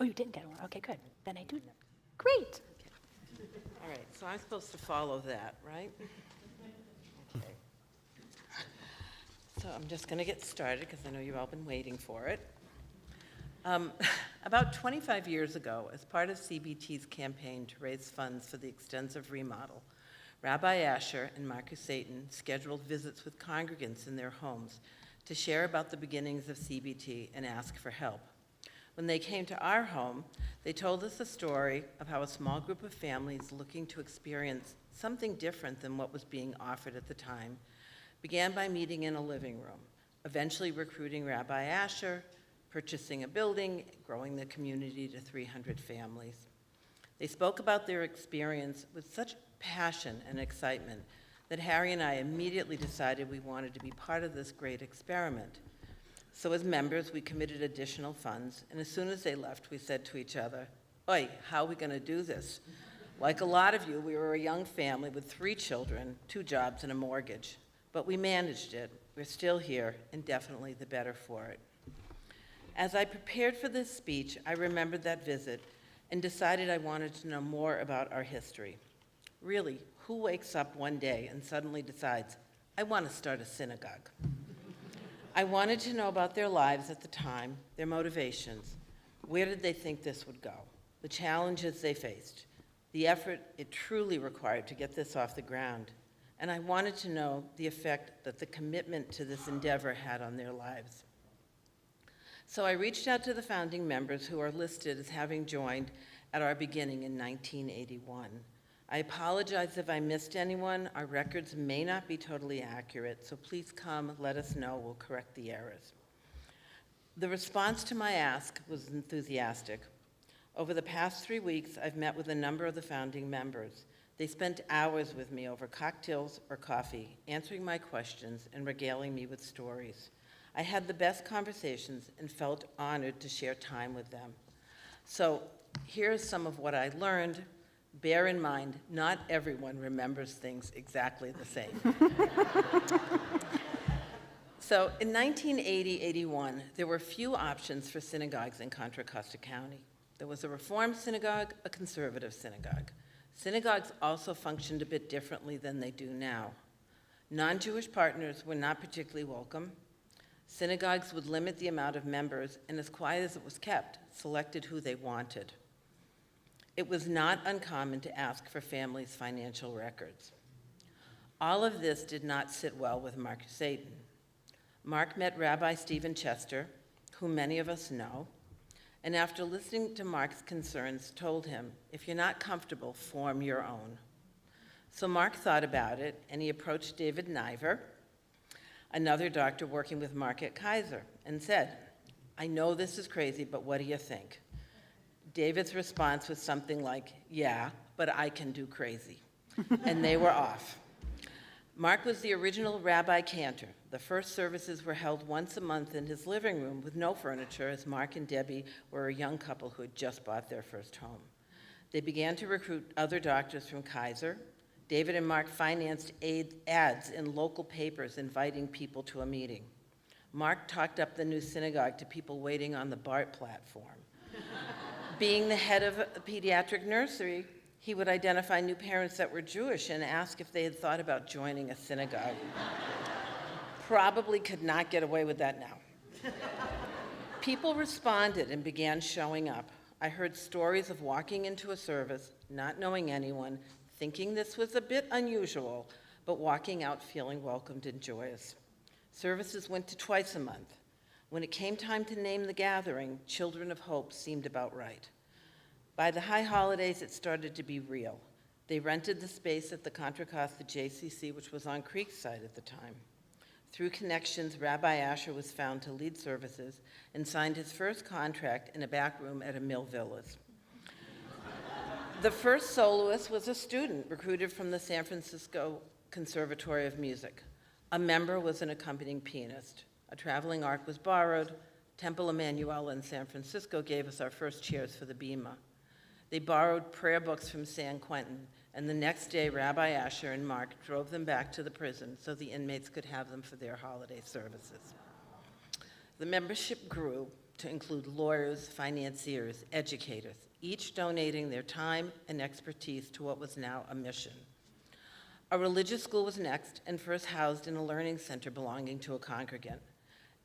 Oh, you didn't get one. Okay, good. Then I do. Great. All right, so I'm supposed to follow that, right? Okay. So I'm just going to get started because I know you've all been waiting for it. About 25 years ago, as part of CBT's campaign to raise funds for the extensive remodel, Rabbi Asher and Marcus Satan scheduled visits with congregants in their homes to share about the beginnings of CBT and ask for help. When they came to our home, they told us the story of how a small group of families looking to experience something different than what was being offered at the time began by meeting in a living room, eventually recruiting Rabbi Asher, purchasing a building, growing the community to 300 families. They spoke about their experience with such passion and excitement that Harry and I immediately decided we wanted to be part of this great experiment. So as members, we committed additional funds, and as soon as they left, we said to each other, "Oi, how are we going to do this?" Like a lot of you, we were a young family with 3 children, 2 jobs, and a mortgage. But we managed it. We're still here, and definitely the better for it. As I prepared for this speech, I remembered that visit and decided I wanted to know more about our history. Really, who wakes up one day and suddenly decides, I want to start a synagogue? I wanted to know about their lives at the time, their motivations. Where did they think this would go? The challenges they faced, the effort it truly required to get this off the ground. And I wanted to know the effect that the commitment to this endeavor had on their lives. So I reached out to the founding members who are listed as having joined at our beginning in 1981. I apologize if I missed anyone. Our records may not be totally accurate, so please come, let us know, we'll correct the errors. The response to my ask was enthusiastic. Over the past 3 weeks, I've met with a number of the founding members. They spent hours with me over cocktails or coffee, answering my questions and regaling me with stories. I had the best conversations and felt honored to share time with them. So here's some of what I learned. Bear in mind, not everyone remembers things exactly the same. So in 1980-81, there were few options for synagogues in Contra Costa County. There was a Reform synagogue, a conservative synagogue. Synagogues also functioned a bit differently than they do now. Non-Jewish partners were not particularly welcome. Synagogues would limit the amount of members, and as quiet as it was kept, selected who they wanted. It was not uncommon to ask for families' financial records. All of this did not sit well with Mark Satan. Mark met Rabbi Stephen Chester, whom many of us know, and after listening to Mark's concerns, told him, if you're not comfortable, form your own. So Mark thought about it, and he approached David Niver, another doctor working with Mark at Kaiser, and said, I know this is crazy, but what do you think? David's response was something like, yeah, but I can do crazy. And they were off. Mark was the original Rabbi Cantor. The first services were held once a month in his living room with no furniture, as Mark and Debbie were a young couple who had just bought their first home. They began to recruit other doctors from Kaiser. David and Mark financed ads in local papers inviting people to a meeting. Mark talked up the new synagogue to people waiting on the BART platform. Being the head of a pediatric nursery, he would identify new parents that were Jewish and ask if they had thought about joining a synagogue. Probably could not get away with that now. People responded and began showing up. I heard stories of walking into a service, not knowing anyone, thinking this was a bit unusual, but walking out feeling welcomed and joyous. Services went to twice a month. When it came time to name the gathering, Children of Hope seemed about right. By the high holidays, it started to be real. They rented the space at the Contra Costa JCC, which was on Creekside at the time. Through connections, Rabbi Asher was found to lead services and signed his first contract in a back room at a Mill Villas. The first soloist was a student recruited from the San Francisco Conservatory of Music. A member was an accompanying pianist. A traveling ark was borrowed. Temple Emmanuel in San Francisco gave us our first chairs for the Bima. They borrowed prayer books from San Quentin, and the next day, Rabbi Asher and Mark drove them back to the prison so the inmates could have them for their holiday services. The membership grew. to include lawyers, financiers, educators, each donating their time and expertise to what was now a mission. A religious school was next and first housed in a learning center belonging to a congregant.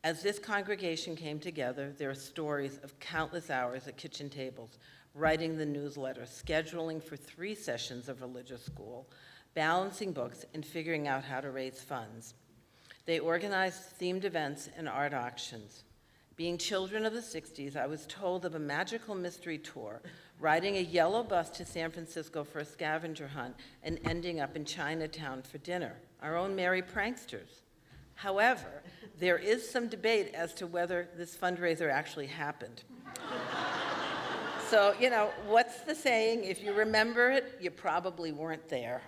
As this congregation came together, there are stories of countless hours at kitchen tables, writing the newsletter, scheduling for 3 sessions of religious school, balancing books, and figuring out how to raise funds. They organized themed events and art auctions. Being children of the 60s, I was told of a magical mystery tour, riding a yellow bus to San Francisco for a scavenger hunt and ending up in Chinatown for dinner, our own merry pranksters. However, there is some debate as to whether this fundraiser actually happened. So, you know, what's the saying? If you remember it, you probably weren't there.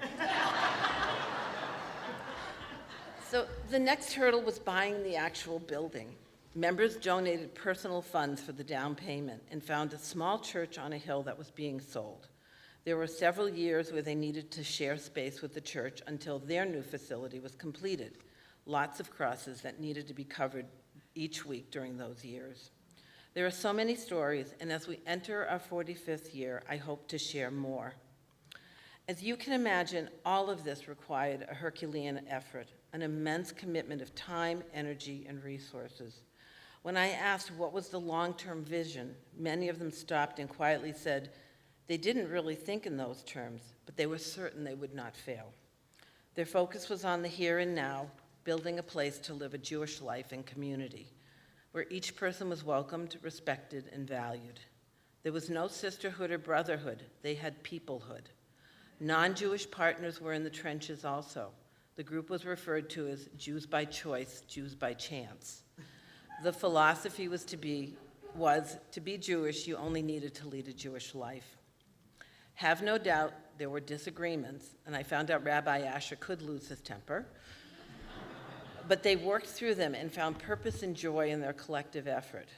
So the next hurdle was buying the actual building. Members donated personal funds for the down payment and found a small church on a hill that was being sold. There were several years where they needed to share space with the church until their new facility was completed. Lots of crosses that needed to be covered each week during those years. There are so many stories, and as we enter our 45th year, I hope to share more. As you can imagine, all of this required a Herculean effort, an immense commitment of time, energy, and resources. When I asked what was the long-term vision, many of them stopped and quietly said they didn't really think in those terms, but they were certain they would not fail. Their focus was on the here and now, building a place to live a Jewish life and community, where each person was welcomed, respected, and valued. There was no sisterhood or brotherhood. They had peoplehood. Non-Jewish partners were in the trenches also. The group was referred to as Jews by choice, Jews by chance. The philosophy was to be Jewish, you only needed to lead a Jewish life. Have no doubt there were disagreements, and I found out Rabbi Asher could lose his temper, but they worked through them and found purpose and joy in their collective effort.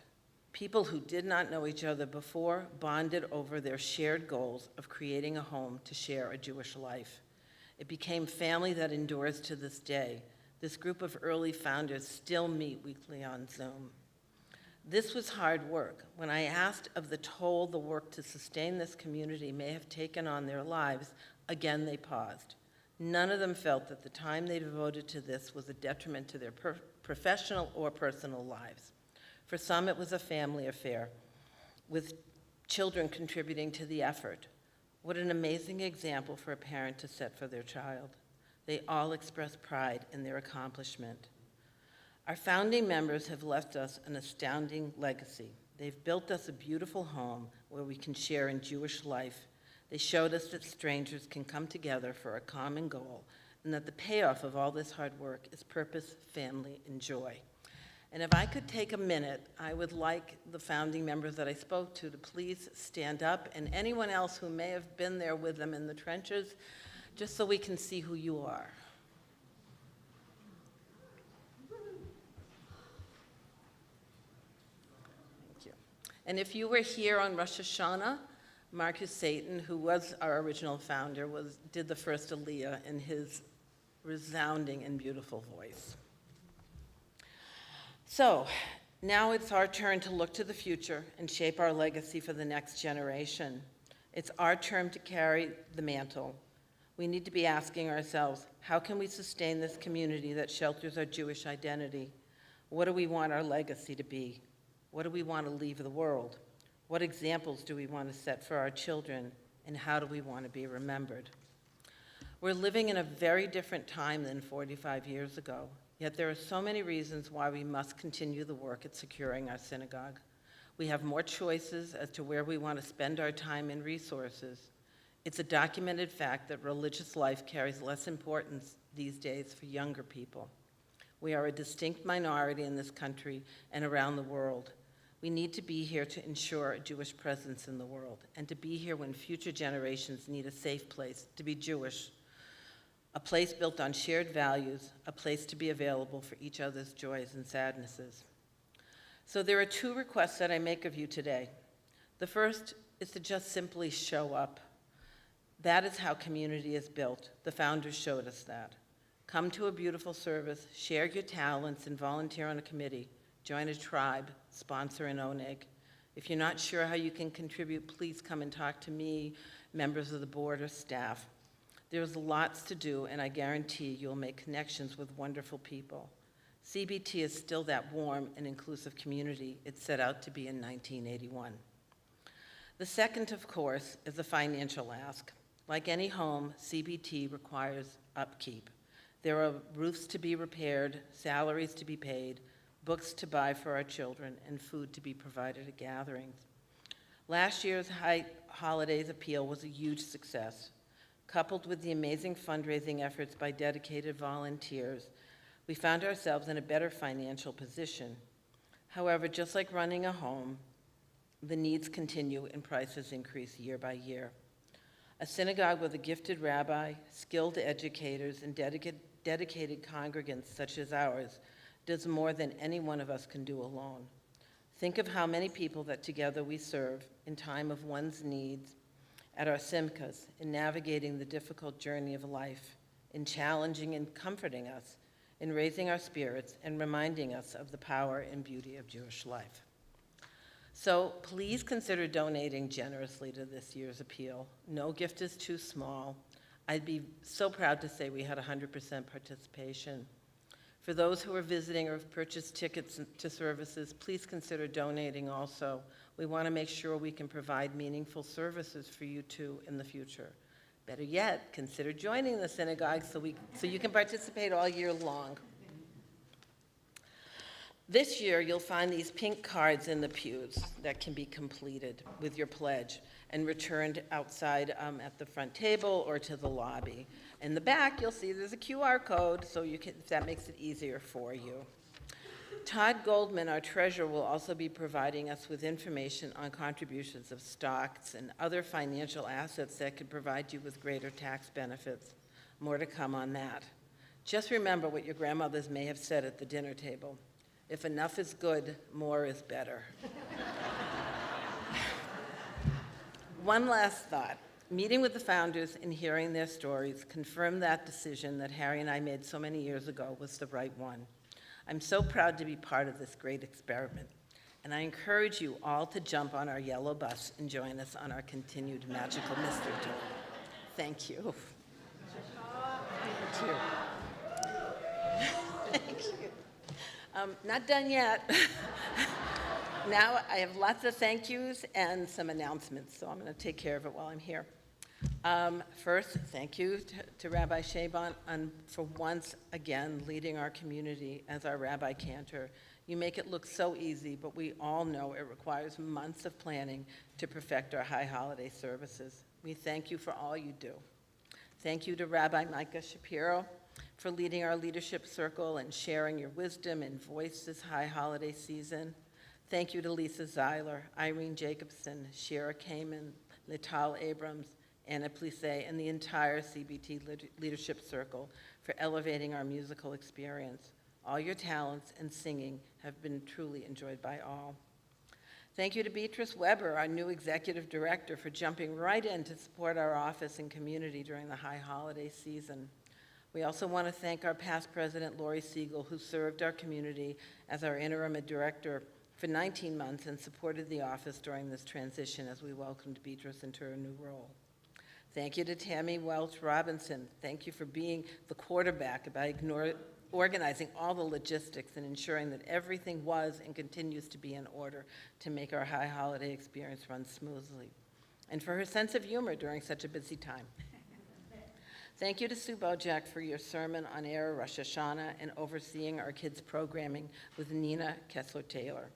People who did not know each other before bonded over their shared goals of creating a home to share a Jewish life. It became family that endures to this day. This group of early founders still meet weekly on Zoom. This was hard work. When I asked of the toll the work to sustain this community may have taken on their lives, again they paused. None of them felt that the time they devoted to this was a detriment to their professional or personal lives. For some, it was a family affair, with children contributing to the effort. What an amazing example for a parent to set for their child. They all express pride in their accomplishment. Our founding members have left us an astounding legacy. They've built us a beautiful home where we can share in Jewish life. They showed us that strangers can come together for a common goal, and that the payoff of all this hard work is purpose, family, and joy. And if I could take a minute, I would like the founding members that I spoke to please stand up, and anyone else who may have been there with them in the trenches, just so we can see who you are. Thank you. And if you were here on Rosh Hashanah, Marcus Satan, who was our original founder, did the first Aliyah in his resounding and beautiful voice. So now it's our turn to look to the future and shape our legacy for the next generation. It's our turn to carry the mantle. We need to be asking ourselves, how can we sustain this community that shelters our Jewish identity? What do we want our legacy to be? What do we want to leave the world? What examples do we want to set for our children? And how do we want to be remembered? We're living in a very different time than 45 years ago, yet there are so many reasons why we must continue the work at securing our synagogue. We have more choices as to where we want to spend our time and resources. It's a documented fact that religious life carries less importance these days for younger people. We are a distinct minority in this country and around the world. We need to be here to ensure a Jewish presence in the world, and to be here when future generations need a safe place to be Jewish, a place built on shared values, a place to be available for each other's joys and sadnesses. So there are 2 requests that I make of you today. The first is to just simply show up. That is how community is built. The founders showed us that. Come to a beautiful service, share your talents, and volunteer on a committee. Join a tribe, sponsor an ONEG. If you're not sure how you can contribute, please come and talk to me, members of the board or staff. There's lots to do, and I guarantee you'll make connections with wonderful people. CBT is still that warm and inclusive community it set out to be in 1981. The second, of course, is a financial ask. Like any home, CBT requires upkeep. There are roofs to be repaired, salaries to be paid, books to buy for our children, and food to be provided at gatherings. Last year's High Holidays Appeal was a huge success. Coupled with the amazing fundraising efforts by dedicated volunteers, we found ourselves in a better financial position. However, just like running a home, the needs continue and prices increase year by year. A synagogue with a gifted rabbi, skilled educators, and dedicated congregants such as ours does more than any one of us can do alone. Think of how many people that together we serve in time of one's needs at our simchas, in navigating the difficult journey of life, in challenging and comforting us, in raising our spirits and reminding us of the power and beauty of Jewish life. So please consider donating generously to this year's appeal. No gift is too small. I'd be so proud to say we had 100% participation. For those who are visiting or have purchased tickets to services, please consider donating also. We want to make sure we can provide meaningful services for you too in the future. Better yet, consider joining the synagogue so you can participate all year long. This year, you'll find these pink cards in the pews that can be completed with your pledge and returned outside at the front table or to the lobby. In the back, you'll see there's a QR code, so you can, if that makes it easier for you. Todd Goldman, our treasurer, will also be providing us with information on contributions of stocks and other financial assets that could provide you with greater tax benefits. More to come on that. Just remember what your grandmothers may have said at the dinner table. If enough is good, more is better. One last thought. Meeting with the founders and hearing their stories confirmed that decision that Harry and I made so many years ago was the right one. I'm so proud to be part of this great experiment, and I encourage you all to jump on our yellow bus and join us on our continued magical mystery tour. Thank you. Thank you. Thank you. Not done yet. Now I have lots of thank yous and some announcements, so I'm going to take care of it while I'm here. First, thank you to Rabbi Shaban for once again leading our community as our rabbi cantor. You make it look so easy, but we all know it requires months of planning to perfect our high holiday services. We thank you for all you do. Thank you to Rabbi Micah Shapiro for leading our leadership circle and sharing your wisdom and voice this high holiday season. Thank you to Lisa Zeiler, Irene Jacobson, Shira Kamen, Lital Abrams, Anna Plisse, and the entire CBT Leadership Circle for elevating our musical experience. All your talents and singing have been truly enjoyed by all. Thank you to Beatrice Weber, our new executive director, for jumping right in to support our office and community during the high holiday season. We also want to thank our past president, Lori Siegel, who served our community as our interim director for 19 months and supported the office during this transition as we welcomed Beatrice into her new role. Thank you to Tammy Welch Robinson. Thank you for being the quarterback by organizing all the logistics and ensuring that everything was and continues to be in order to make our high holiday experience run smoothly, and for her sense of humor during such a busy time. Thank you to Sue Bojack for your sermon on air Rosh Hashanah and overseeing our kids' programming with Nina Kessler-Taylor.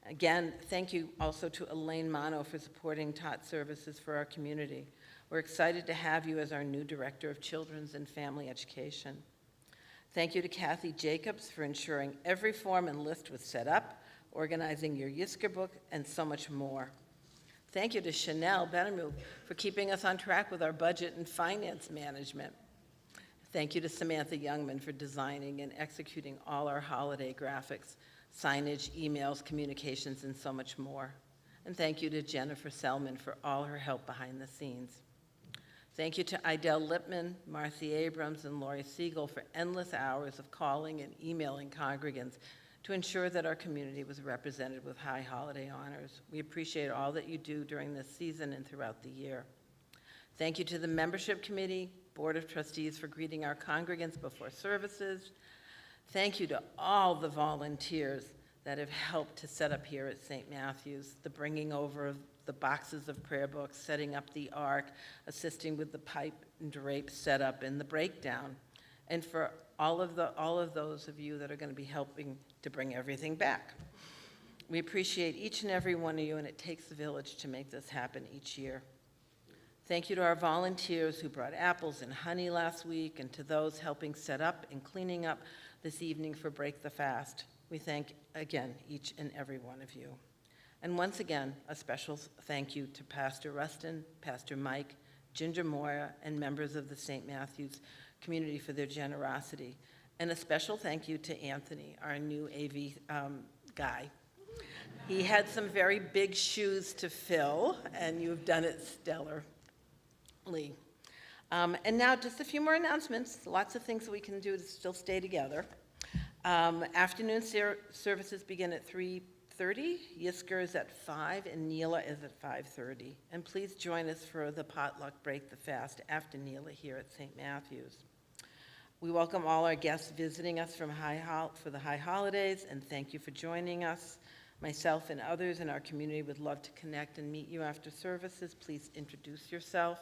Again, thank you also to Elaine Mano for supporting TOT services for our community. We're excited to have you as our new Director of Children's and Family Education. Thank you to Kathy Jacobs for ensuring every form and list was set up, organizing your Yizkor book, and so much more. Thank you to Chanel Benamou for keeping us on track with our budget and finance management. Thank you to Samantha Youngman for designing and executing all our holiday graphics, signage, emails, communications, and so much more. And thank you to Jennifer Selman for all her help behind the scenes. Thank you to Idel Lipman, Marcy Abrams, and Lori Siegel for endless hours of calling and emailing congregants, to ensure that our community was represented with high holiday honors. We appreciate all that you do during this season and throughout the year. Thank you to the membership committee, Board of Trustees for greeting our congregants before services. Thank you to all the volunteers that have helped to set up here at St. Matthew's, the bringing over of the boxes of prayer books, setting up the ark, assisting with the pipe and drape setup and the breakdown, and for all of those of you that are going to be helping to bring everything back. We appreciate each and every one of you, and it takes a village to make this happen each year. Thank you to our volunteers who brought apples and honey last week, and to those helping set up and cleaning up this evening for Break the Fast. We thank, again, each and every one of you. And once again, a special thank you to Pastor Rustin, Pastor Mike, Ginger Moya, and members of the St. Matthew's community for their generosity. And a special thank you to Anthony, our new AV guy. He had some very big shoes to fill, and you've done it stellarly. And now just a few more announcements. Lots of things that we can do to still stay together. Afternoon services begin at 3:30. Yisker is at 5, and Neela is at 5:30. And please join us for the potluck Break the Fast after Neela here at St. Matthew's. We welcome all our guests visiting us for the high holidays, and thank you for joining us. Myself and others in our community would love to connect and meet you after services. Please introduce yourself.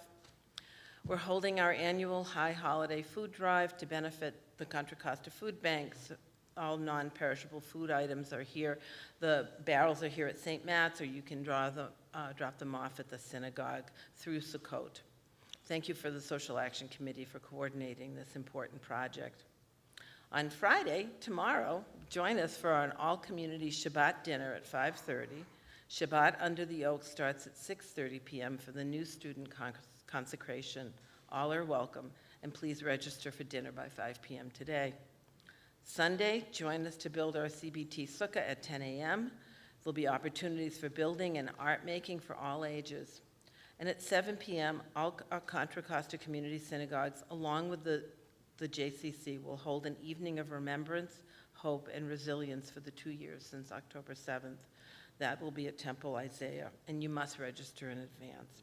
We're holding our annual high holiday food drive to benefit the Contra Costa Food Banks. All non-perishable food items are here. The barrels are here at St. Matt's, or you can drop them off at the synagogue through Sukkot. Thank you for the Social Action Committee for coordinating this important project. On Friday, tomorrow, join us for an all-community Shabbat dinner at 5:30. Shabbat Under the Oak starts at 6:30 p.m. for the new student consecration. All are welcome, and please register for dinner by 5 p.m. today. Sunday, join us to build our CBT Sukkah at 10 a.m. There'll be opportunities for building and art making for all ages. And at 7 p.m., all our Contra Costa community synagogues, along with the JCC, will hold an evening of remembrance, hope, and resilience for the 2 years since October 7th. That will be at Temple Isaiah, and you must register in advance.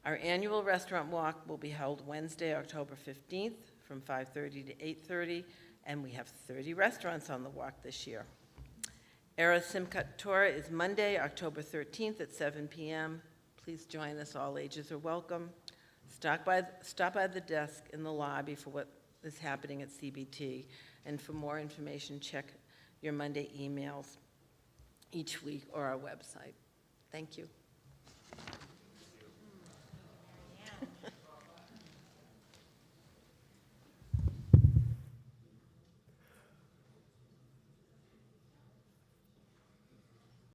Our annual restaurant walk will be held Wednesday, October 15th from 5:30 to 8:30, and we have 30 restaurants on the walk this year. Erev Simchat Torah is Monday, October 13th at 7 p.m. Please join us. All ages are welcome. Stop by the desk in the lobby for what is happening at CBT. And for more information, check your Monday emails each week or our website. Thank you.